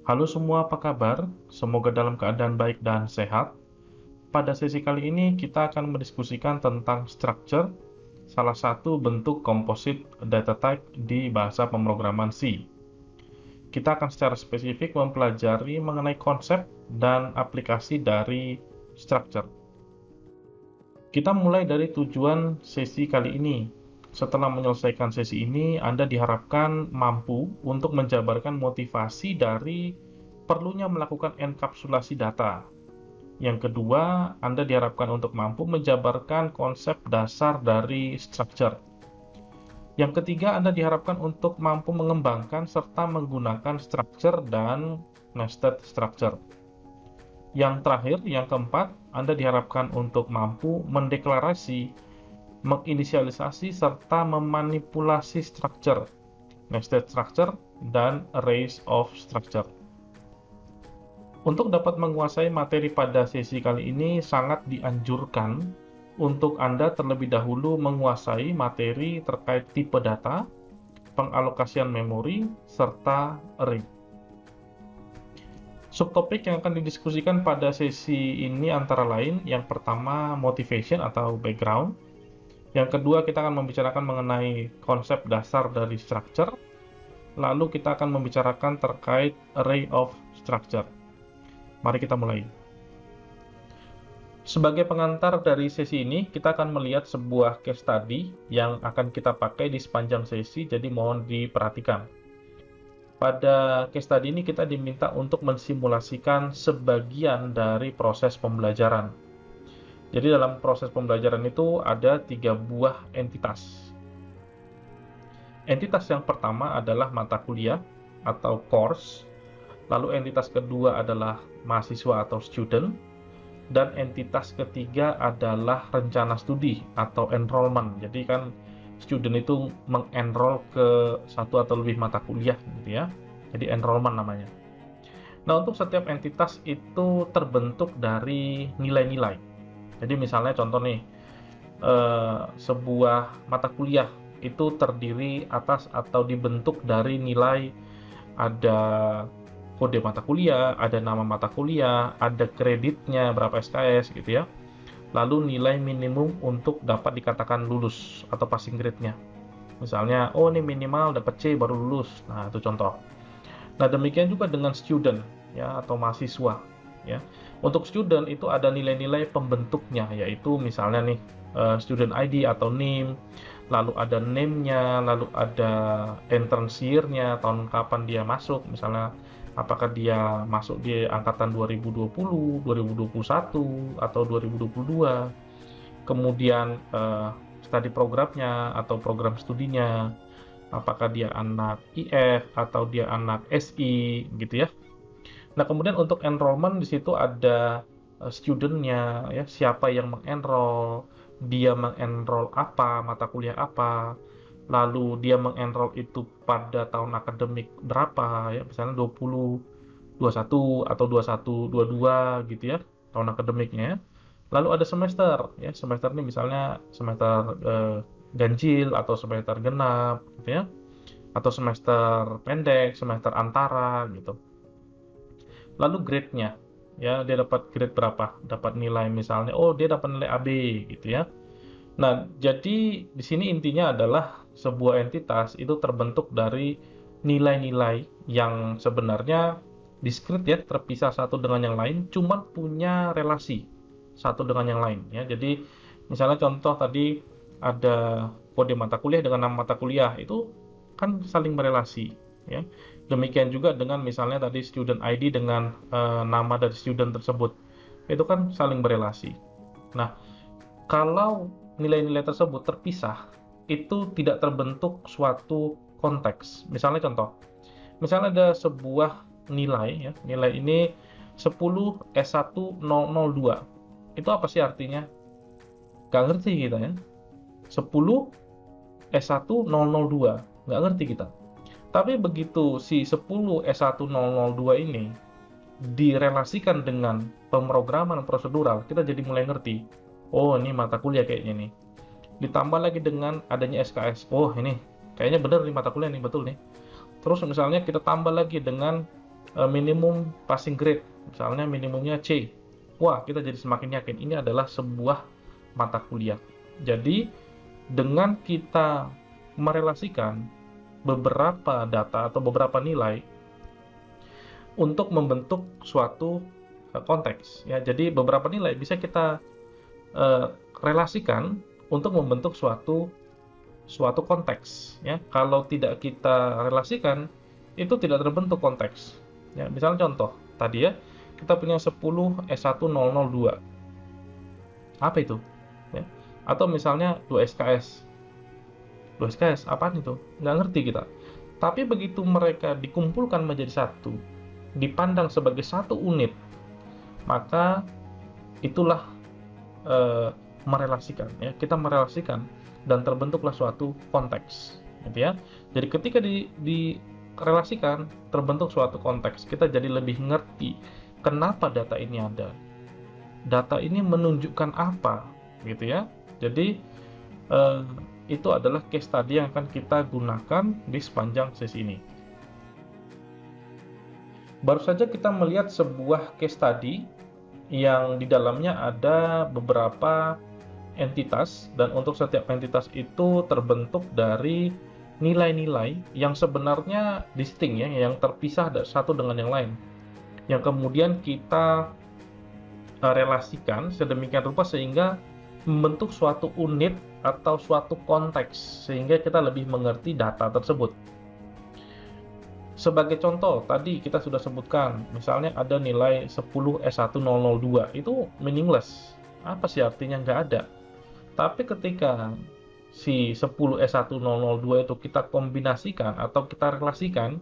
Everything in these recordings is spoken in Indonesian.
Halo semua, apa kabar? Semoga dalam keadaan baik dan sehat. Pada sesi kali ini kita akan mendiskusikan tentang structure, salah satu bentuk composite data type di bahasa pemrograman C. Kita akan secara spesifik mempelajari mengenai konsep dan aplikasi dari structure. Kita mulai dari tujuan sesi kali ini. Setelah menyelesaikan sesi ini, Anda diharapkan mampu untuk menjabarkan motivasi dari perlunya melakukan enkapsulasi data. Yang kedua, Anda diharapkan untuk mampu menjabarkan konsep dasar dari structure. Yang ketiga, Anda diharapkan untuk mampu mengembangkan serta menggunakan structure dan nested structure. Yang terakhir, yang keempat, Anda diharapkan untuk mampu mendeklarasi, menginisialisasi, serta memanipulasi structure, nested structure, dan arrays of structure. Untuk dapat menguasai materi pada sesi kali ini, sangat dianjurkan untuk Anda terlebih dahulu menguasai materi terkait tipe data, pengalokasian memori, serta array. Subtopik yang akan didiskusikan pada sesi ini antara lain, yang pertama motivation atau background, yang kedua kita akan membicarakan mengenai konsep dasar dari structure, lalu kita akan membicarakan terkait array of structure. Mari kita mulai. Sebagai pengantar dari sesi ini, kita akan melihat sebuah case study yang akan kita pakai di sepanjang sesi, jadi mohon diperhatikan. Pada case study ini kita diminta untuk mensimulasikan sebagian dari proses pembelajaran. Jadi dalam proses pembelajaran itu ada 3 buah entitas. Entitas yang pertama adalah mata kuliah atau course, lalu entitas kedua adalah mahasiswa atau student, dan entitas ketiga adalah rencana studi atau enrollment. Jadi kan student itu mengenroll ke satu atau lebih mata kuliah gitu ya. Jadi enrollment namanya. Nah, untuk setiap entitas itu terbentuk dari nilai-nilai. Jadi misalnya contoh nih, sebuah mata kuliah itu terdiri atas atau dibentuk dari nilai, ada kode mata kuliah, ada nama mata kuliah, ada kreditnya berapa SKS gitu ya. Lalu nilai minimum untuk dapat dikatakan lulus atau passing grade-nya. Misalnya, oh ini minimal dapat C baru lulus. Nah, itu contoh. Nah, demikian juga dengan student ya atau mahasiswa ya. Untuk student itu ada nilai-nilai pembentuknya, yaitu misalnya nih student ID atau NIM, lalu ada name-nya, lalu ada entrance year-nya, tahun kapan dia masuk, misalnya apakah dia masuk di angkatan 2020, 2021, atau 2022. Kemudian study programnya atau program studinya, apakah dia anak IF atau dia anak SI gitu ya. Nah, kemudian untuk enrollment di situ ada student-nya ya, siapa yang mengenroll, dia mengenroll apa, mata kuliah apa, lalu dia mengenroll itu pada tahun akademik berapa ya, misalnya 2021 atau 2122 gitu ya, tahun akademiknya. Lalu ada semester ya, semester ini misalnya semester ganjil atau semester genap gitu ya, atau semester pendek, semester antara gitu. Lalu grade-nya, ya dia dapat grade berapa, dapat nilai misalnya, oh dia dapat nilai AB gitu ya. Nah, jadi di sini intinya adalah sebuah entitas itu terbentuk dari nilai-nilai yang sebenarnya diskrit ya, terpisah satu dengan yang lain, cuma punya relasi satu dengan yang lain ya. Jadi misalnya contoh tadi ada kode mata kuliah dengan nama mata kuliah, itu kan saling berelasi ya. Demikian juga dengan misalnya tadi student ID dengan nama dari student tersebut, itu kan saling berelasi. Nah, kalau nilai-nilai tersebut terpisah, itu tidak terbentuk suatu konteks. Misalnya contoh, misalnya ada sebuah nilai ya, nilai ini 10 S1002. Itu apa sih artinya? Nggak ngerti kita ya. 10 S1002, nggak ngerti kita. Tapi begitu si 10 S1002 ini direlasikan dengan pemrograman prosedural, kita jadi mulai ngerti. Oh, ini mata kuliah kayaknya nih. Ditambah lagi dengan adanya SKS. Oh, ini kayaknya bener nih mata kuliah nih, betul nih. Terus misalnya kita tambah lagi dengan minimum passing grade, misalnya minimumnya C. Wah, kita jadi semakin yakin ini adalah sebuah mata kuliah. Jadi, dengan kita merelasikan beberapa data atau beberapa nilai untuk membentuk suatu konteks, ya. Jadi beberapa nilai bisa kita eh, relasikan untuk membentuk suatu konteks, ya. Kalau tidak kita relasikan, itu tidak terbentuk konteks. Ya, misalnya contoh tadi ya, kita punya 10 S1002. Apa itu? Ya. Atau misalnya 2 SKS. 2 SKS apaan itu? Nggak ngerti kita. Tapi begitu mereka dikumpulkan menjadi satu, dipandang sebagai satu unit, maka itulah eh, merelasikan, ya. Kita merelasikan dan terbentuklah suatu konteks, gitu ya. Jadi ketika direlasikan terbentuk suatu konteks, kita jadi lebih ngerti kenapa data ini ada, data ini menunjukkan apa, gitu ya. Jadi eh, itu adalah case study yang akan kita gunakan di sepanjang sesi ini. Baru saja kita melihat sebuah case study yang di dalamnya ada beberapa entitas, dan untuk setiap entitas itu terbentuk dari nilai-nilai yang sebenarnya distinct, ya, yang terpisah satu dengan yang lain, yang kemudian kita relasikan sedemikian rupa sehingga membentuk suatu unit atau suatu konteks, sehingga kita lebih mengerti data tersebut. Sebagai contoh, tadi kita sudah sebutkan, misalnya ada nilai 10 S1002, itu meaningless. Apa sih artinya? Nggak ada. Tapi ketika si 10 S1002 itu kita kombinasikan atau kita relasikan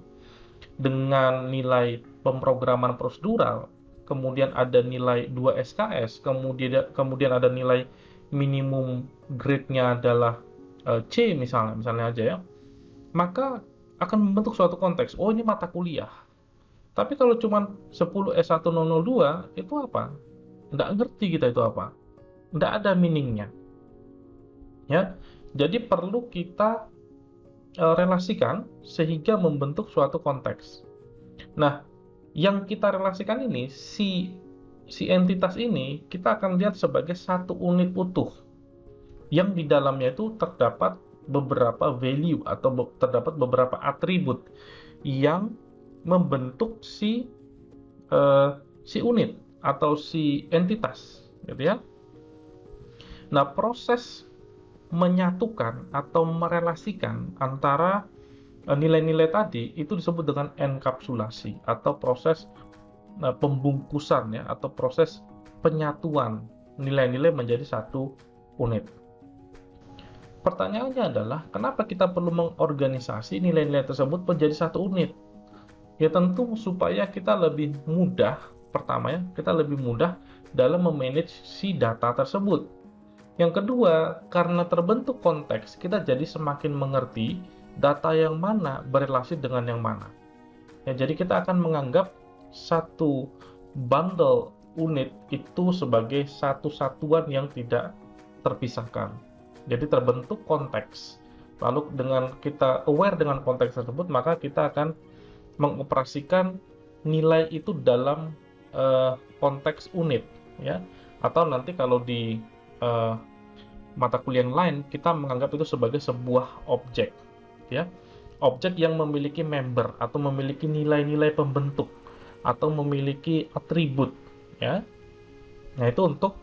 dengan nilai pemrograman prosedural, kemudian ada nilai 2 SKS, kemudian ada nilai minimum grade-nya adalah C misalnya aja ya, maka akan membentuk suatu konteks. Oh, ini mata kuliah. Tapi kalau cuma 10 S1002 itu apa? Nggak ngerti kita itu apa. Nggak ada meaning-nya. Ya, jadi perlu kita relasikan sehingga membentuk suatu konteks. Nah, yang kita relasikan ini, si entitas ini kita akan lihat sebagai satu unit utuh yang di dalamnya itu terdapat beberapa value atau terdapat beberapa atribut yang membentuk si unit atau si entitas, gitu ya. Nah, proses menyatukan atau merelasikan antara nilai-nilai tadi itu disebut dengan enkapsulasi atau proses pembungkusan, ya, atau proses penyatuan nilai-nilai menjadi satu unit. Pertanyaannya adalah, kenapa kita perlu mengorganisasi nilai-nilai tersebut menjadi satu unit? Ya tentu supaya kita lebih mudah, pertama ya, kita lebih mudah dalam memanage si data tersebut. Yang kedua, karena terbentuk konteks, kita jadi semakin mengerti data yang mana berelasi dengan yang mana. Ya, jadi kita akan menganggap satu bundle unit itu sebagai satu satuan yang tidak terpisahkan. Jadi terbentuk konteks. Lalu dengan kita aware dengan konteks tersebut, maka kita akan mengoperasikan nilai itu dalam konteks unit, ya. Atau nanti kalau di mata kuliah yang lain, kita menganggap itu sebagai sebuah objek, ya. Objek yang memiliki member atau memiliki nilai-nilai pembentuk atau memiliki atribut, ya. Nah, itu untuk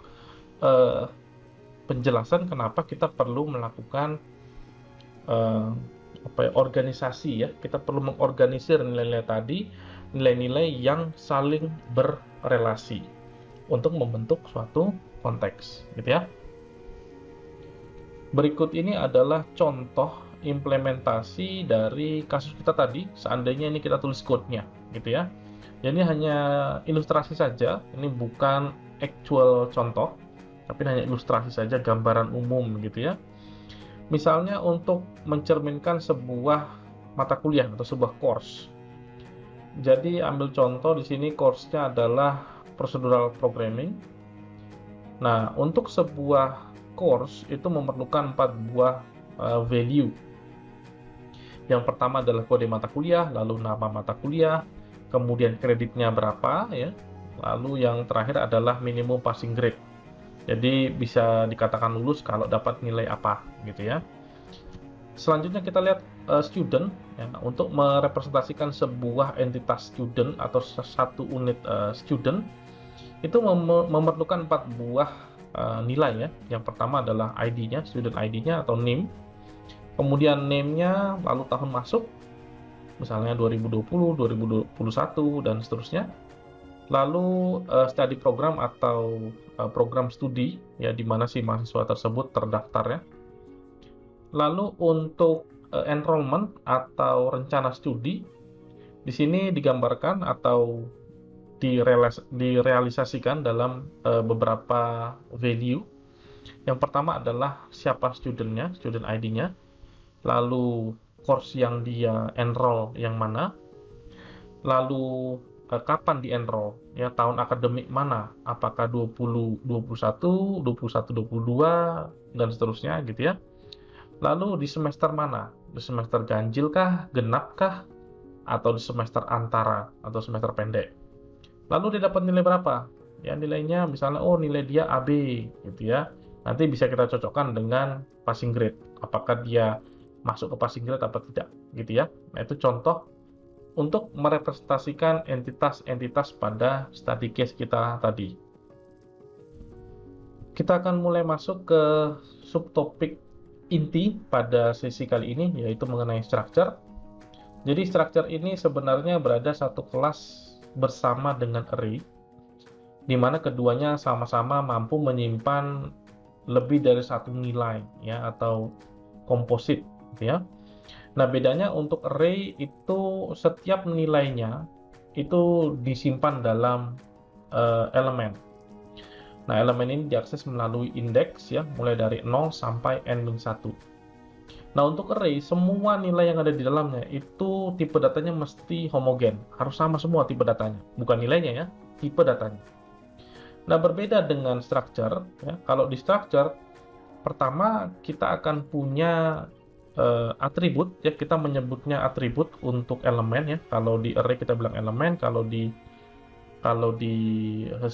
penjelasan kenapa kita perlu melakukan organisasi, ya. Kita perlu mengorganisir nilai-nilai tadi, nilai-nilai yang saling berrelasi untuk membentuk suatu konteks, gitu ya. Berikut ini adalah contoh implementasi dari kasus kita tadi, seandainya ini kita tulis code-nya, gitu ya. Jadi hanya ilustrasi saja, ini bukan actual contoh, tapi hanya ilustrasi saja, gambaran umum, gitu ya. Misalnya untuk mencerminkan sebuah mata kuliah atau sebuah course. Jadi ambil contoh di sini course-nya adalah procedural programming. Nah, untuk sebuah course itu memerlukan 4 buah value. Yang pertama adalah kode mata kuliah, lalu nama mata kuliah, kemudian kreditnya berapa ya, lalu yang terakhir adalah minimum passing grade. Jadi bisa dikatakan lulus kalau dapat nilai apa gitu ya. Selanjutnya kita lihat student ya, untuk merepresentasikan sebuah entitas student atau satu unit student itu memerlukan 4 buah nilai ya. Yang pertama adalah ID-nya, student ID-nya atau NIM. Kemudian name-nya, lalu tahun masuk, misalnya 2020, 2021 dan seterusnya. Lalu study program atau program studi ya, di mana si mahasiswa tersebut terdaftar ya. Lalu untuk enrollment atau rencana studi, di sini digambarkan atau direalisasikan dalam beberapa value. Yang pertama adalah siapa studentnya, student ID-nya, lalu course yang dia enroll yang mana, lalu kapan di enroll, ya tahun akademik mana, apakah 2021, 21-22 dan seterusnya gitu ya. Lalu di semester mana, di semester ganjil kah, genap kah, atau di semester antara atau semester pendek. Lalu dia dapat nilai berapa? Ya nilainya misalnya nilai dia AB gitu ya. Nanti bisa kita cocokkan dengan passing grade. Apakah dia masuk ke passing grade atau tidak gitu ya. Nah, itu contoh untuk merepresentasikan entitas-entitas pada study case kita tadi. Kita akan mulai masuk ke subtopik inti pada sesi kali ini, yaitu mengenai structure. Jadi structure ini sebenarnya berada satu kelas bersama dengan array, di mana keduanya sama-sama mampu menyimpan lebih dari satu nilai ya, atau komposit gitu ya. Nah, bedanya untuk array itu setiap nilainya itu disimpan dalam elemen. Nah, elemen ini diakses melalui indeks ya, mulai dari 0 sampai n-1. Nah, untuk array, semua nilai yang ada di dalamnya itu tipe datanya mesti homogen, harus sama semua tipe datanya, bukan nilainya ya, tipe datanya. Nah, berbeda dengan structure ya. Kalau di structure, pertama kita akan punya atribut ya, kita menyebutnya atribut untuk elemen ya. Kalau di array kita bilang elemen, kalau di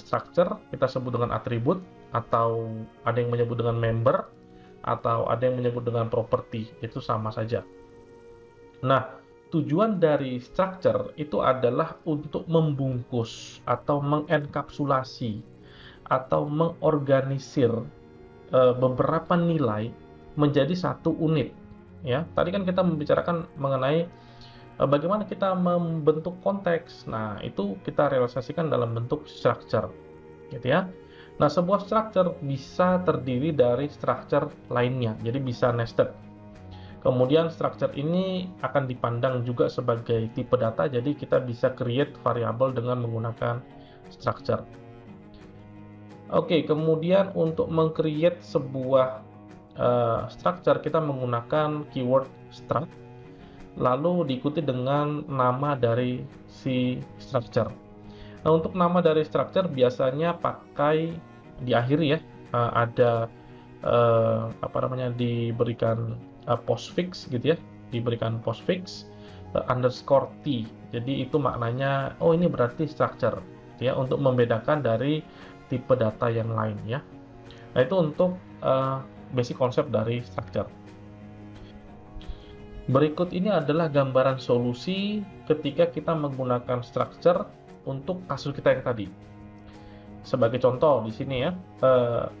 structure kita sebut dengan atribut, atau ada yang menyebut dengan member, atau ada yang menyebut dengan property, itu sama saja. Nah, tujuan dari structure itu adalah untuk membungkus atau mengenkapsulasi atau mengorganisir beberapa nilai menjadi satu unit. Ya, tadi kan kita membicarakan mengenai bagaimana kita membentuk konteks. Nah, itu kita realisasikan dalam bentuk structure, gitu ya. Nah, sebuah structure bisa terdiri dari structure lainnya, jadi bisa nested. Kemudian structure ini akan dipandang juga sebagai tipe data, jadi kita bisa create variabel dengan menggunakan structure. Oke, kemudian untuk meng-create sebuah structure, kita menggunakan keyword struct, lalu diikuti dengan nama dari si structure. Nah, untuk nama dari structure biasanya pakai diakhiri ya, ada diberikan postfix gitu ya, diberikan postfix underscore t. Jadi itu maknanya ini berarti structure gitu ya, untuk membedakan dari tipe data yang lain ya. Nah, itu untuk basic konsep dari structure. Berikut ini adalah gambaran solusi ketika kita menggunakan structure untuk kasus kita yang tadi. Sebagai contoh di sini ya,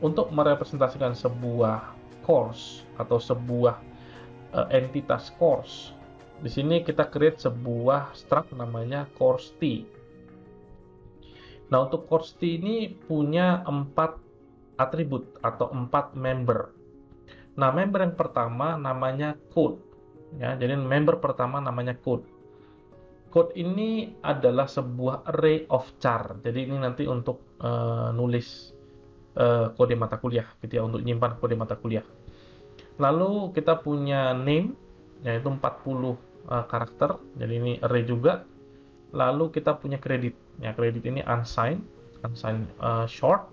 untuk merepresentasikan sebuah course atau sebuah entitas course, di sini kita create sebuah struct namanya course T. Nah, untuk course T ini punya 4 atribut atau 4 member. Nah, member yang pertama namanya code. Ya, jadi member pertama namanya code. Code ini adalah sebuah array of char. Jadi ini nanti untuk nulis kode mata kuliah, gitu ya, untuk menyimpan kode mata kuliah. Lalu kita punya name, yaitu 40 karakter. Jadi ini array juga. Lalu kita punya credit. Ya, credit ini unsigned short.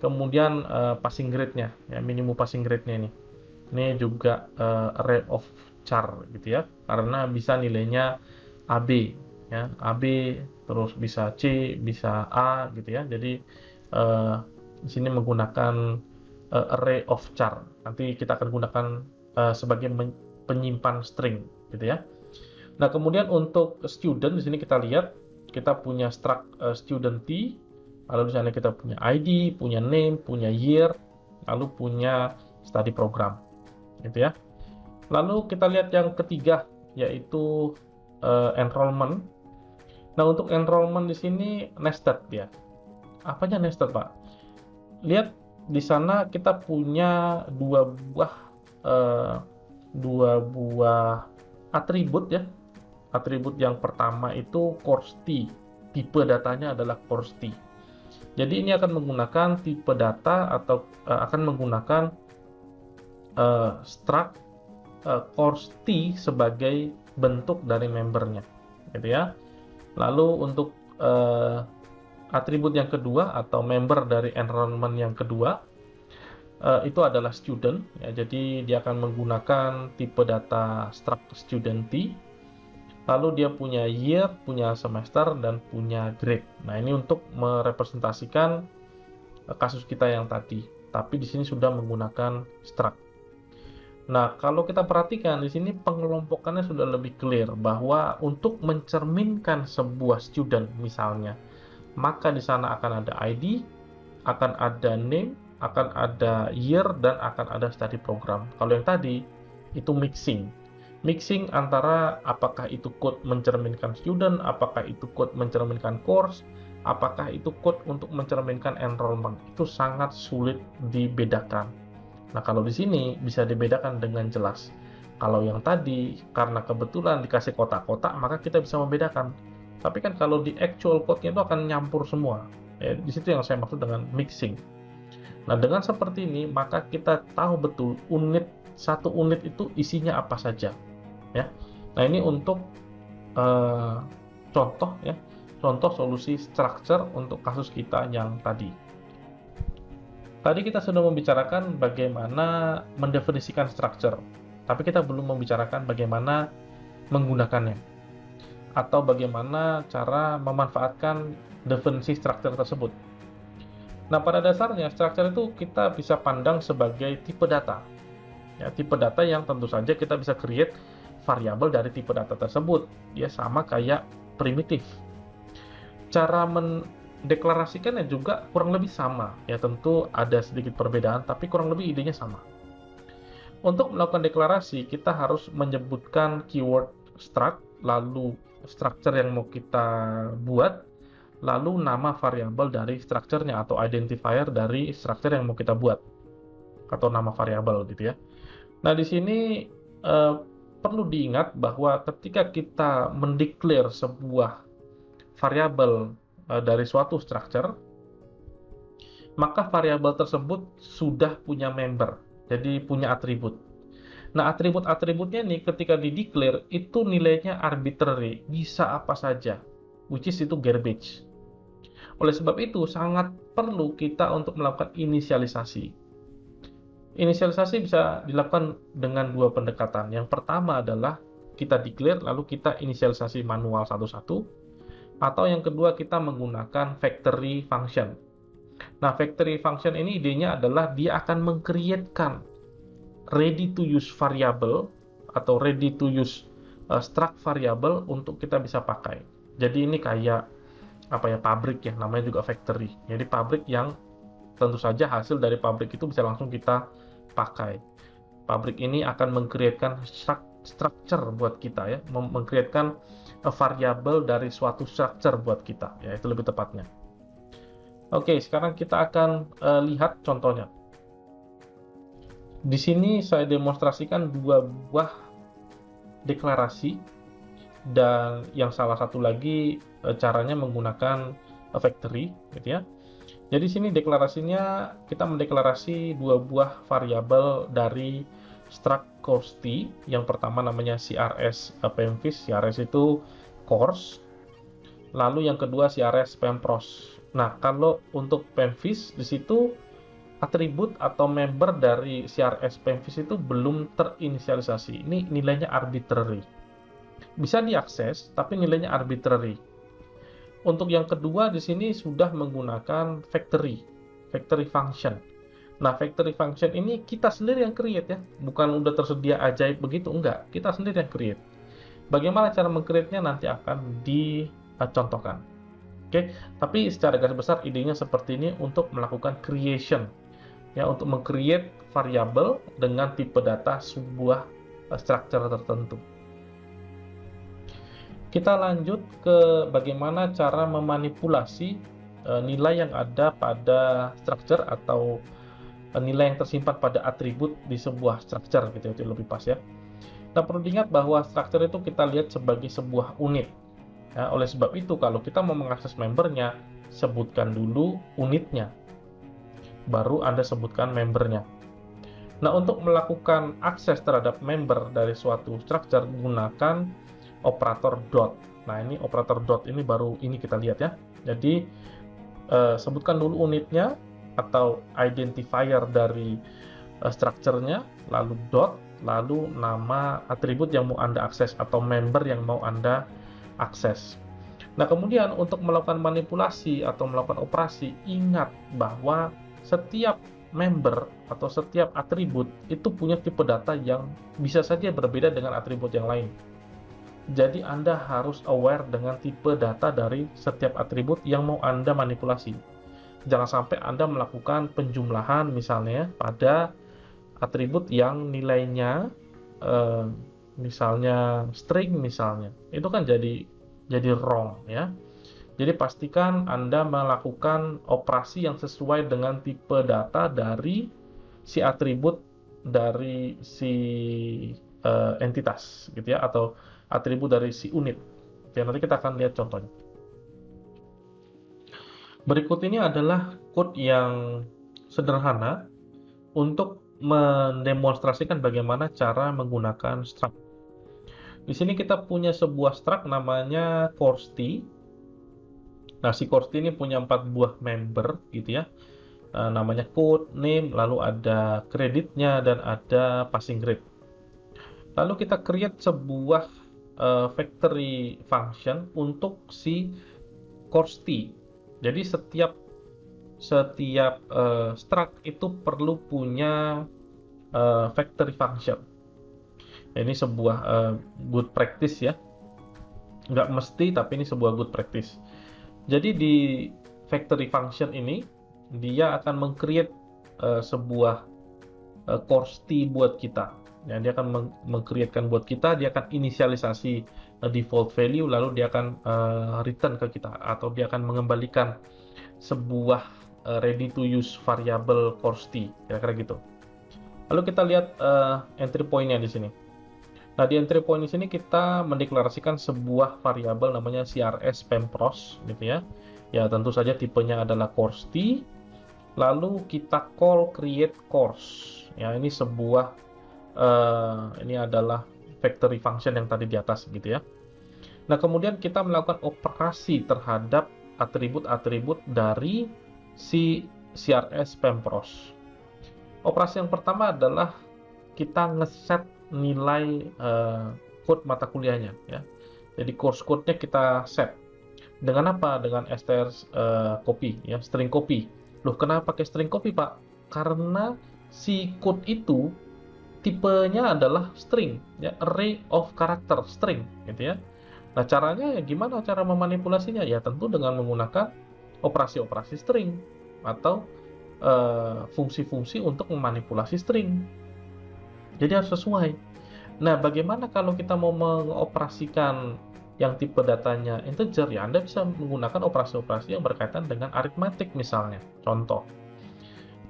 Kemudian passing grade-nya, ya, minimum passing grade-nya ini. Ini juga array of char gitu ya, karena bisa nilainya AB. ya, AB, terus bisa C, bisa A gitu ya. Jadi eh, di sini menggunakan array of char. Nanti kita akan gunakan sebagai penyimpan string gitu ya. Nah, kemudian untuk student di sini kita lihat kita punya struct student T, lalu di sana kita punya ID, punya name, punya year, lalu punya study program gitu ya. Lalu kita lihat yang ketiga yaitu enrollment. Nah, untuk enrollment di sini nested ya. Apanya nested, Pak? Lihat di sana kita punya eh, dua buah atribut ya. Atribut yang pertama itu course T. Tipe datanya adalah course T. Jadi ini akan menggunakan tipe data atau akan menggunakan struct course T sebagai bentuk dari membernya, gitu ya. Lalu untuk atribut yang kedua atau member dari enrollment yang kedua itu adalah student, ya. Jadi dia akan menggunakan tipe data struct student T. Lalu dia punya year, punya semester, dan punya grade. Nah, ini untuk merepresentasikan kasus kita yang tadi. Tapi di sini sudah menggunakan struct. Nah, kalau kita perhatikan di sini pengelompokannya sudah lebih clear bahwa untuk mencerminkan sebuah student misalnya, maka di sana akan ada ID, akan ada name, akan ada year, dan akan ada study program. Kalau yang tadi itu mixing antara apakah itu code mencerminkan student, apakah itu code mencerminkan course, apakah itu code untuk mencerminkan enrollment. Itu sangat sulit dibedakan. Nah, kalau di sini bisa dibedakan dengan jelas. Kalau yang tadi karena kebetulan dikasih kotak-kotak, maka kita bisa membedakan. Tapi kan kalau di actual code-nya itu akan nyampur semua. Ya, di situ yang saya maksud dengan mixing. Nah, dengan seperti ini maka kita tahu betul satu unit itu isinya apa saja. Ya. Nah, ini untuk contoh ya, contoh solusi structure untuk kasus kita yang tadi. Tadi kita sudah membicarakan bagaimana mendefinisikan structure, tapi kita belum membicarakan bagaimana menggunakannya atau bagaimana cara memanfaatkan definisi structure tersebut. Nah, pada dasarnya structure itu kita bisa pandang sebagai tipe data. Ya, tipe data yang tentu saja kita bisa create variabel dari tipe data tersebut. Dia sama kayak primitif. Cara mendeklarasikannya juga kurang lebih sama. Ya, tentu ada sedikit perbedaan, tapi kurang lebih idenya sama. Untuk melakukan deklarasi, kita harus menyebutkan keyword struct, lalu structure yang mau kita buat, lalu nama variabel dari structure-nya atau identifier dari structure yang mau kita buat, atau nama variabel gitu ya. Nah, di sini perlu diingat bahwa ketika kita mendeklar sebuah variabel dari suatu structure, maka variabel tersebut sudah punya member, jadi punya atribut. Nah, atribut-atributnya nih ketika dideklar itu nilainya arbitrary, bisa apa saja, which is itu garbage. Oleh sebab itu, sangat perlu kita untuk melakukan inisialisasi. Inisialisasi bisa dilakukan dengan dua pendekatan. Yang pertama adalah kita declare, lalu kita inisialisasi manual satu-satu. Atau yang kedua, kita menggunakan factory function. Nah, factory function ini idenya adalah dia akan meng-createkan ready-to-use variable atau ready-to-use struct variable untuk kita bisa pakai. Jadi ini kayak pabrik ya, namanya juga factory. Jadi pabrik yang tentu saja hasil dari pabrik itu bisa langsung kita pakai. Pabrik ini akan meng-createkan structure buat kita ya, meng-createkan variabel dari suatu structure buat kita, ya itu lebih tepatnya. Oke, sekarang kita akan lihat contohnya. Di sini saya demonstrasikan dua buah deklarasi dan yang salah satu lagi caranya menggunakan factory, gitu ya. Jadi sini deklarasinya kita mendeklarasi dua buah variabel dari struct course T. Yang pertama namanya CRS PEMVIS, CRS itu course. Lalu yang kedua CRS PEMPROS. Nah, kalau untuk PEMVIS di situ atribut atau member dari CRS PEMVIS itu belum terinisialisasi. Ini nilainya arbitrary. Bisa diakses, tapi nilainya arbitrary. Untuk yang kedua di sini sudah menggunakan factory function. Nah, factory function ini kita sendiri yang create ya, bukan udah tersedia ajaib begitu, enggak. Kita sendiri yang create. Bagaimana cara meng-create-nya nanti akan dicontohkan. Oke, tapi secara garis besar idenya seperti ini untuk melakukan creation, ya, untuk meng-create variabel dengan tipe data sebuah structure tertentu. Kita lanjut ke bagaimana cara memanipulasi nilai yang ada pada structure atau nilai yang tersimpan pada atribut di sebuah structure gitu, itu lebih pas ya. Nah, perlu diingat bahwa structure itu kita lihat sebagai sebuah unit. Ya, oleh sebab itu kalau kita mau mengakses membernya, sebutkan dulu unitnya, baru Anda sebutkan membernya. Nah, untuk melakukan akses terhadap member dari suatu structure, gunakan operator dot. Nah, ini operator dot ini baru ini kita lihat ya. Jadi, sebutkan dulu unitnya atau identifier dari structure-nya, lalu dot, lalu nama atribut yang mau Anda akses atau member yang mau Anda akses. Nah, kemudian untuk melakukan manipulasi atau melakukan operasi, ingat bahwa setiap member atau setiap atribut itu punya tipe data yang bisa saja berbeda dengan atribut yang lain. Jadi Anda harus aware dengan tipe data dari setiap atribut yang mau Anda manipulasi. Jangan sampai Anda melakukan penjumlahan misalnya pada atribut yang nilainya misalnya string misalnya. Itu kan jadi wrong ya. Jadi pastikan Anda melakukan operasi yang sesuai dengan tipe data dari si atribut dari si entitas gitu ya, atau atribut dari si unit. Oke, nanti kita akan lihat contohnya. Berikut ini adalah code yang sederhana untuk mendemonstrasikan bagaimana cara menggunakan struct. Di sini kita punya sebuah struct namanya course T. Nah, si course ini punya 4 buah member gitu ya. Namanya code, name, lalu ada kreditnya dan ada passing grade. Lalu kita create sebuah factory function untuk si course T. Jadi setiap struct itu perlu punya factory function. Ini sebuah good practice ya. Nggak mesti, tapi ini sebuah good practice. Jadi di factory function ini dia akan meng-create sebuah course T buat kita. Ya, dia akan meng-createkan buat kita, dia akan inisialisasi default value, lalu dia akan return ke kita, atau dia akan mengembalikan sebuah ready to use variable course T, kira-kira gitu. Lalu kita lihat entry point-nya di sini. Nah, di entry point di sini kita mendeklarasikan sebuah variabel namanya CRS pempros gitu ya. Ya, tentu saja tipenya adalah course T. Lalu kita call create course. Ya, ini sebuah ini adalah factory function yang tadi di atas gitu ya. Nah, kemudian kita melakukan operasi terhadap atribut-atribut dari si CRS pempros. Operasi yang pertama adalah kita ngeset nilai code mata kuliahnya ya. Jadi course code-nya kita set. Dengan apa? Dengan str copy ya, string copy. Loh, kenapa pakai string copy, Pak? Karena si code itu tipenya adalah string ya, array of character string gitu ya. Nah, caranya gimana cara memanipulasinya? Ya tentu dengan menggunakan operasi-operasi string atau fungsi-fungsi untuk memanipulasi string. Jadi harus sesuai. Nah, bagaimana kalau kita mau mengoperasikan yang tipe datanya integer? Ya, Anda bisa menggunakan operasi-operasi yang berkaitan dengan aritmatik misalnya. Contoh.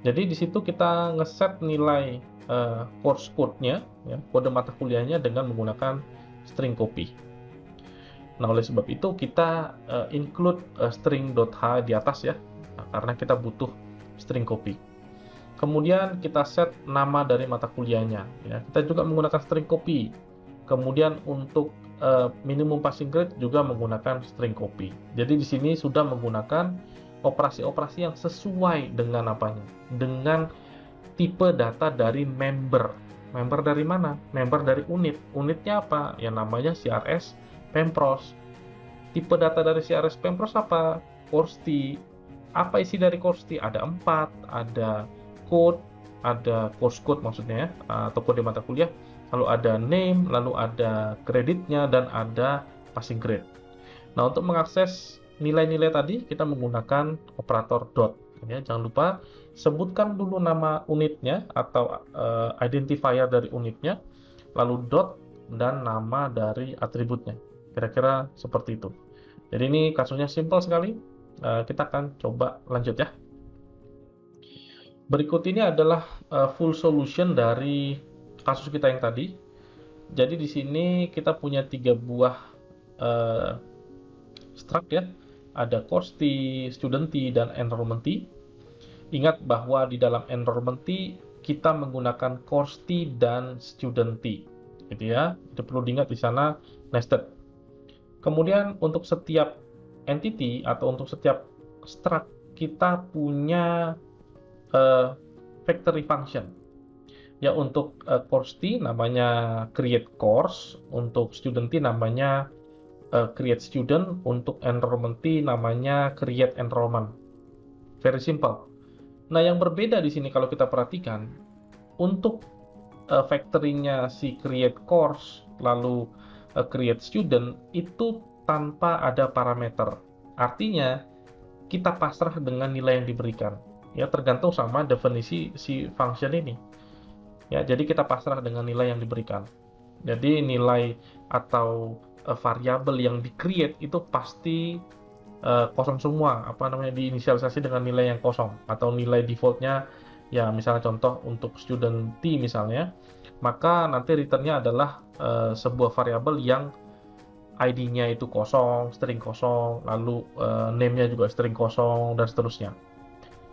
Jadi di situ kita ngeset nilai course code-nya, ya, kode mata kuliahnya dengan menggunakan string copy. Nah, oleh sebab itu kita include string.h di atas ya, karena kita butuh string copy. Kemudian kita set nama dari mata kuliahnya. Ya. Kita juga menggunakan string copy. Kemudian untuk minimum passing grade juga menggunakan string copy. Jadi di sini sudah menggunakan operasi-operasi yang sesuai dengan apanya? Dengan tipe data dari member. Member dari mana? Member dari unit. Unitnya apa? Yang namanya CRS Pempros. Tipe data dari CRS Pempros apa? Korsti. Apa isi dari Korsti? Ada 4, ada code, ada course code maksudnya ya, atau kode mata kuliah, lalu ada name, lalu ada kreditnya, dan ada passing grade. Nah, untuk mengakses nilai-nilai tadi, kita menggunakan operator dot. Ya, jangan lupa sebutkan dulu nama unitnya atau identifier dari unitnya, lalu dot dan nama dari atributnya. Kira-kira seperti itu. Jadi ini kasusnya simpel sekali. Kita akan coba lanjut ya. Berikut ini adalah full solution dari kasus kita yang tadi. Jadi di sini kita punya 3 buah uh, struct ya. Ada course T, student T, dan enrollment T. Ingat bahwa di dalam enrollment T kita menggunakan course T dan student T. Gitu ya. Itu perlu diingat di sana nested. Kemudian untuk setiap entity atau untuk setiap struct kita punya factory function. Ya, untuk course T namanya create course, untuk student T namanya create student, untuk enrollment T namanya create enrollment. Very simple. Nah, yang berbeda di sini kalau kita perhatikan, untuk factory-nya si create course lalu create student itu tanpa ada parameter. Artinya kita pasrah dengan nilai yang diberikan. Ya, tergantung sama definisi si function ini. Ya, jadi kita pasrah dengan nilai yang diberikan. Jadi nilai atau variabel yang di-create itu pasti kosong semua, diinisialisasi dengan nilai yang kosong atau nilai defaultnya. Ya, misalnya contoh untuk student T misalnya, maka nanti returnnya adalah sebuah variabel yang ID-nya itu kosong, string kosong, lalu name-nya juga string kosong, dan seterusnya.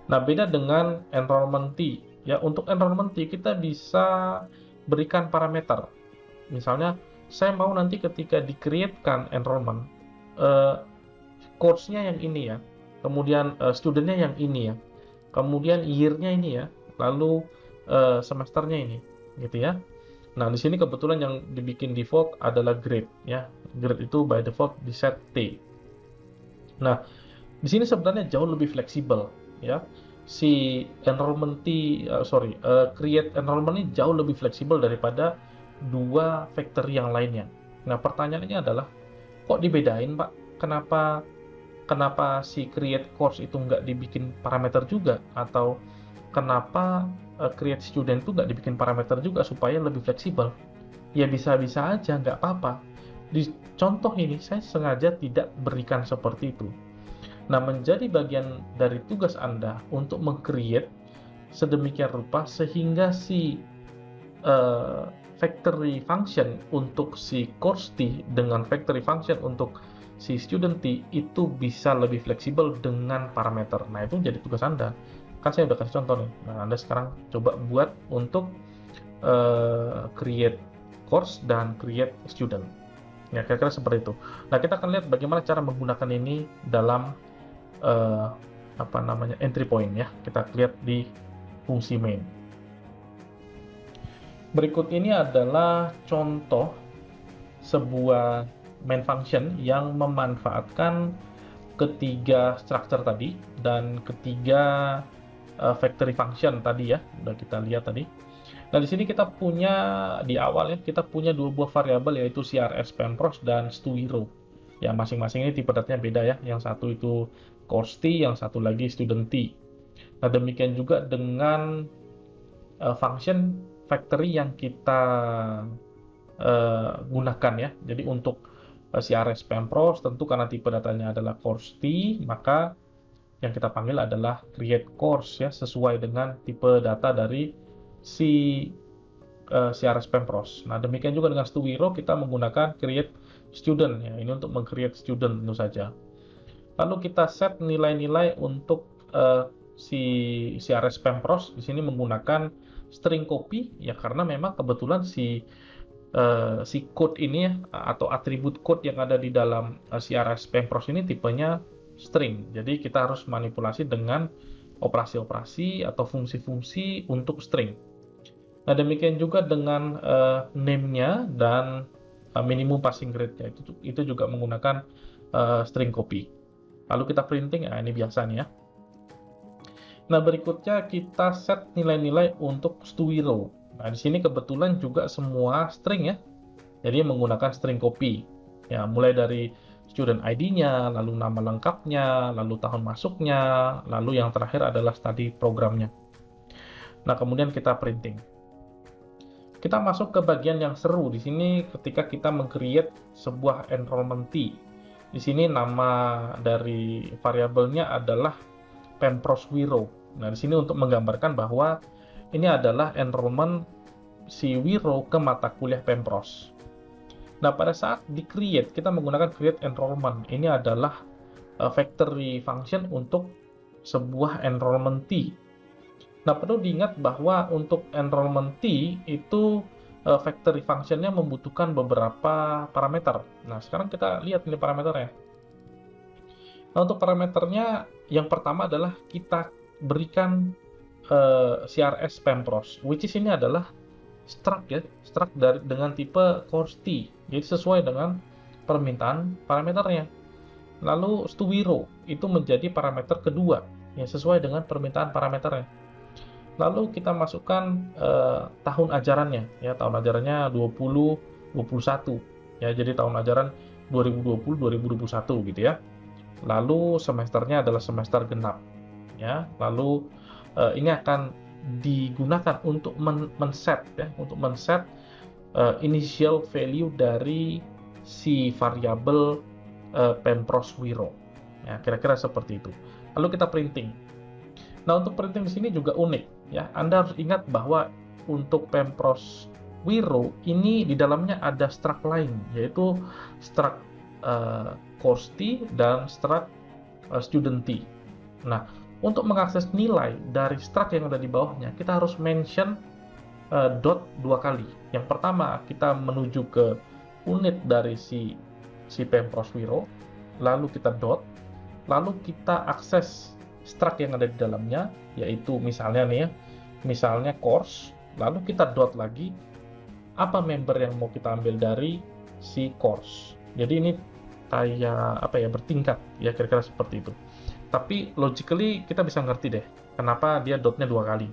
Nah, beda dengan enrollment T. Ya, untuk enrollment T kita bisa berikan parameter. Misalnya, saya mau nanti ketika di-create-kan enrollment, course-nya yang ini ya, kemudian student-nya yang ini ya, kemudian year-nya ini ya, lalu semesternya ini, gitu ya. Nah, di sini kebetulan yang dibikin default adalah grade ya. Grade itu by default di set T. Nah, di sini sebenarnya jauh lebih fleksibel ya. Si enrollment create enrollment ini jauh lebih fleksibel daripada dua factory yang lainnya. Nah, pertanyaannya adalah kok dibedain, Pak? Kenapa si create course itu nggak dibikin parameter juga, atau kenapa create student itu nggak dibikin parameter juga supaya lebih fleksibel? Ya bisa-bisa aja, nggak apa-apa. Di contoh ini saya sengaja tidak berikan seperti itu. Nah, menjadi bagian dari tugas Anda untuk meng-create sedemikian rupa sehingga si factory function untuk si course T dengan factory function untuk si student T itu bisa lebih fleksibel dengan parameter. Nah, itu jadi tugas Anda. Kan saya udah kasih contoh nih. Nah, Anda sekarang coba buat untuk create course dan create student. Ya, kira-kira seperti itu. Nah, kita akan lihat bagaimana cara menggunakan ini dalam entry point ya. Kita lihat di fungsi main. Berikut ini adalah contoh sebuah main function yang memanfaatkan ketiga structure tadi dan ketiga factory function tadi ya, udah kita lihat tadi. Nah, di sini kita punya di awal ya, kita punya dua buah variabel yaitu CRS Pempros dan StuHero. Ya, masing-masing ini tipe datanya beda ya. Yang satu itu course T, yang satu lagi student T. Nah, demikian juga dengan function factory yang kita gunakan ya. Jadi untuk CRS Pempros tentu karena tipe datanya adalah course T, maka yang kita panggil adalah create course ya, sesuai dengan tipe data dari si CRS Pempros. Nah, demikian juga dengan StuHero kita menggunakan create student ya. Ini untuk meng-create student tentu saja. Lalu kita set nilai-nilai untuk si CRS Pempros di sini menggunakan string copy ya, karena memang kebetulan si code ini ya, atau atribut code yang ada di dalam CRS Pempros ini tipenya string. Jadi kita harus manipulasi dengan operasi-operasi atau fungsi-fungsi untuk string. Nah, demikian juga dengan name-nya dan minimum passing grade-nya itu juga menggunakan string copy. Lalu kita printing, ini biasa nih ya. Nah, berikutnya kita set nilai-nilai untuk Stuwiro. Nah, di sini kebetulan juga semua string ya. Jadi menggunakan string copy. Ya, mulai dari student ID-nya, lalu nama lengkapnya, lalu tahun masuknya, lalu yang terakhir adalah study programnya. Nah, kemudian kita printing. Kita masuk ke bagian yang seru di sini ketika kita meng-create sebuah enrollment T. Di sini nama dari variabelnya adalah Pempros-Wiro. Nah, di sini untuk menggambarkan bahwa ini adalah enrollment si Wiro ke mata kuliah Pempros. Nah, pada saat di-create, kita menggunakan create enrollment. Ini adalah factory function untuk sebuah enrollment T. Nah, perlu diingat bahwa untuk enrollment T itu factory function-nya membutuhkan beberapa parameter. Nah, sekarang kita lihat ini parameternya. Nah, untuk parameternya yang pertama adalah kita berikan CRS Pempros, which is ini adalah struct ya, struct dengan tipe course T. Jadi sesuai dengan permintaan parameternya. Lalu Stuwiro itu menjadi parameter kedua yang sesuai dengan permintaan parameternya. Lalu kita masukkan tahun ajarannya ya, tahun ajarannya 2021 ya, jadi tahun ajaran 2020-2021 gitu ya. Lalu semesternya adalah semester genap ya. Lalu ini akan digunakan untuk men-set ya, untuk men-set initial value dari si variabel Pempros-Wiro ya, kira-kira seperti itu. Lalu kita printing. Nah, untuk printing di sini juga unik ya. Anda harus ingat bahwa untuk Pempros-Wiro ini di dalamnya ada struct lain, yaitu struct course T dan struct student T. Nah, untuk mengakses nilai dari struct yang ada di bawahnya, kita harus mention dot dua kali. Yang pertama, kita menuju ke unit dari si Pempros-Wiro, lalu kita dot, lalu kita akses struct yang ada di dalamnya, yaitu misalnya nih ya, misalnya course, lalu kita dot lagi apa member yang mau kita ambil dari si course. Jadi ini kayak apa ya, bertingkat ya, kira-kira seperti itu. Tapi logically kita bisa ngerti deh kenapa dia dotnya dua kali.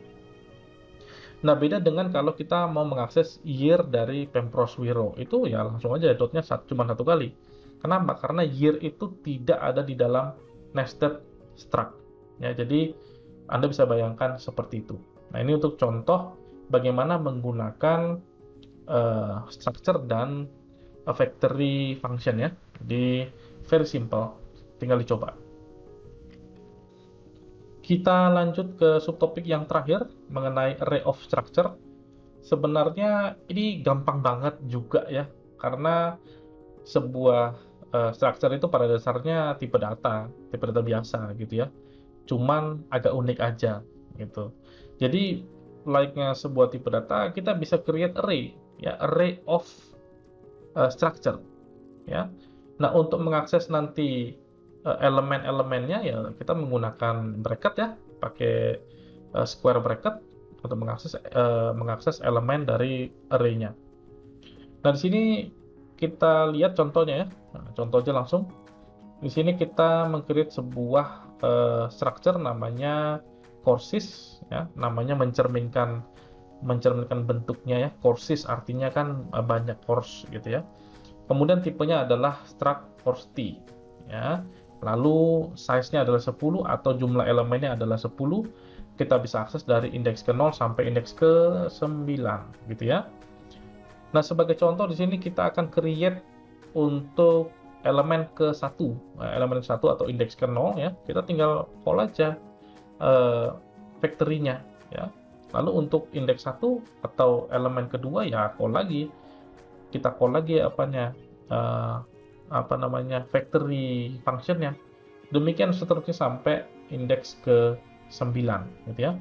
Nah, beda dengan kalau kita mau mengakses year dari Pempros-Wiro, itu ya langsung aja dotnya cuma satu kali. Kenapa? Karena year itu tidak ada di dalam nested struct. Ya, jadi Anda bisa bayangkan seperti itu. Nah, ini untuk contoh bagaimana menggunakan structure dan factory function ya. Jadi very simple, tinggal dicoba. Kita lanjut ke subtopik yang terakhir mengenai array of structure. Sebenarnya ini gampang banget juga ya, karena sebuah structure itu pada dasarnya tipe data biasa gitu ya. Cuman agak unik aja gitu. Jadi like-nya sebuah tipe data, kita bisa create array ya, array of structure ya. Nah, untuk mengakses nanti elemen-elemennya ya kita menggunakan bracket ya, pakai square bracket untuk mengakses elemen dari array-nya. Nah, di sini kita lihat contohnya ya. Nah, contohnya langsung. Di sini kita meng-create sebuah structure namanya courses ya, namanya mencerminkan bentuknya ya. Courses artinya kan banyak course gitu ya. Kemudian tipenya adalah struct course T ya. Lalu size-nya adalah 10 atau jumlah elemennya adalah 10. Kita bisa akses dari indeks ke 0 sampai indeks ke 9 gitu ya. Nah, sebagai contoh di sini kita akan create untuk elemen ke-1. Elemen ke-1 atau indeks ke 0 ya. Kita tinggal call aja factory-nya ya. Lalu untuk indeks 1 atau elemen kedua ya call lagi. Kita call lagi factory function-nya. Demikian seterusnya sampai indeks ke 9 gitu ya.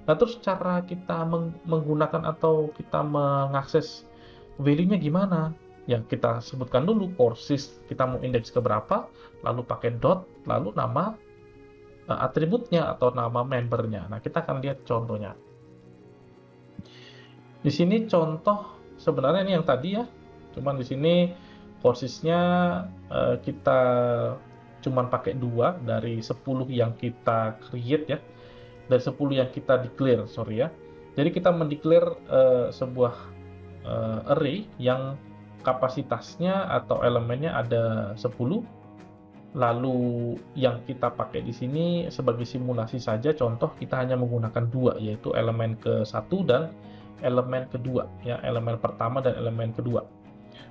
Nah, terus cara kita menggunakan atau kita mengakses value-nya gimana? Ya, kita sebutkan dulu courses kita mau indeks ke berapa, lalu pakai dot, lalu nama atributnya atau nama membernya. Nah, kita akan lihat contohnya. Di sini contoh sebenarnya ini yang tadi ya, cuman di sini posisinya kita cuman pakai 2 dari 10 yang kita create ya, dari 10 yang kita declare, sorry ya. Jadi kita mendeclare sebuah array yang kapasitasnya atau elemennya ada 10, lalu yang kita pakai di sini sebagai simulasi saja, contoh kita hanya menggunakan 2, yaitu elemen ke-1 dan elemen kedua, ya, elemen pertama dan elemen kedua.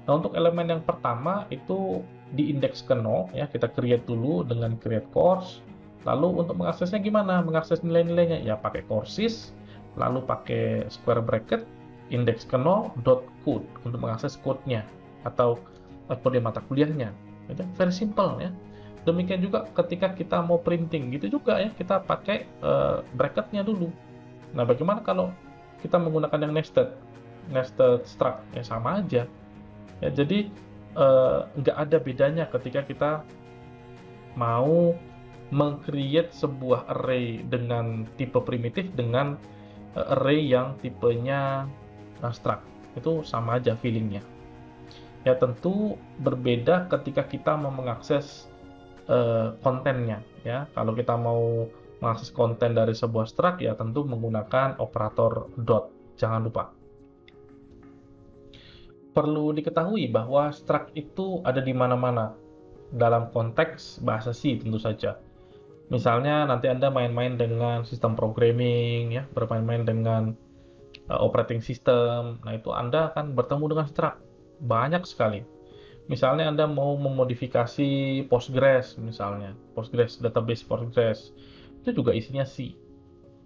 Nah, untuk elemen yang pertama itu diindeks ke 0, ya, kita create dulu dengan create course. Lalu untuk mengaksesnya gimana? Mengakses nilai-nilainya, ya pakai courses, lalu pakai square bracket, indeks ke 0, dot code untuk mengakses code-nya atau kode mata kuliahnya. Itu very simple ya. Demikian juga ketika kita mau printing, gitu juga ya, kita pakai bracketnya dulu. Nah, bagaimana kalau kita menggunakan yang nested struct? Ya sama aja. Ya, jadi nggak ada bedanya ketika kita mau meng-create sebuah array dengan tipe primitif dengan array yang tipenya struct. Itu sama aja feelingnya. Ya tentu berbeda ketika kita mau mengakses kontennya ya. Kalau kita mau mengakses konten dari sebuah struct ya tentu menggunakan operator dot. Jangan lupa. Perlu diketahui bahwa struct itu ada di mana-mana dalam konteks bahasa C tentu saja. Misalnya nanti Anda main-main dengan sistem programming ya, bermain-main dengan operating system. Nah, itu Anda akan bertemu dengan struct banyak sekali. Misalnya Anda mau memodifikasi Postgres misalnya, Postgres, database Postgres, itu juga isinya C.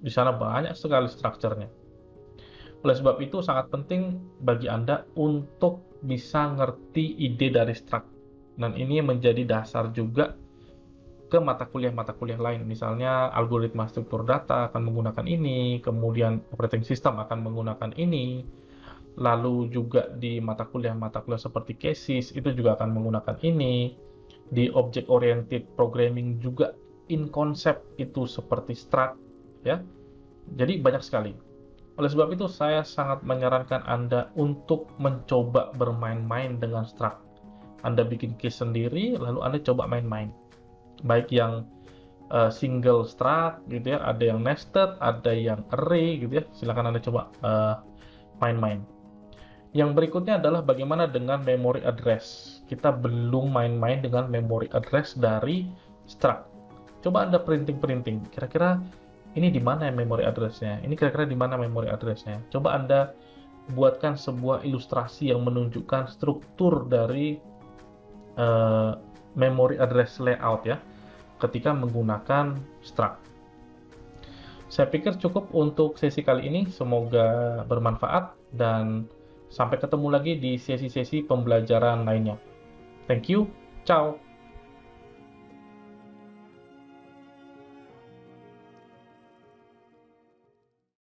Di sana banyak sekali strukturnya. Oleh sebab itu sangat penting bagi Anda untuk bisa ngerti ide dari struct. Dan ini menjadi dasar juga ke mata kuliah lain. Misalnya algoritma struktur data akan menggunakan ini, kemudian operating system akan menggunakan ini, lalu juga di mata kuliah seperti cases itu juga akan menggunakan ini, di object oriented programming juga in concept itu seperti struct ya. Jadi banyak sekali. Oleh sebab itu saya sangat menyarankan Anda untuk mencoba bermain-main dengan struct. Anda bikin case sendiri lalu Anda coba main-main. Baik yang single struct gitu ya, ada yang nested, ada yang array gitu ya. Silakan Anda coba main-main. Yang berikutnya adalah bagaimana dengan memory address. Kita belum main-main dengan memory address dari struct. Coba Anda printing. Kira-kira ini di mana memory address-nya? Ini kira-kira di mana memory address-nya? Coba Anda buatkan sebuah ilustrasi yang menunjukkan struktur dari memory address layout ya, ketika menggunakan struct. Saya pikir cukup untuk sesi kali ini, semoga bermanfaat dan sampai ketemu lagi di sesi-sesi pembelajaran lainnya. Thank you, ciao!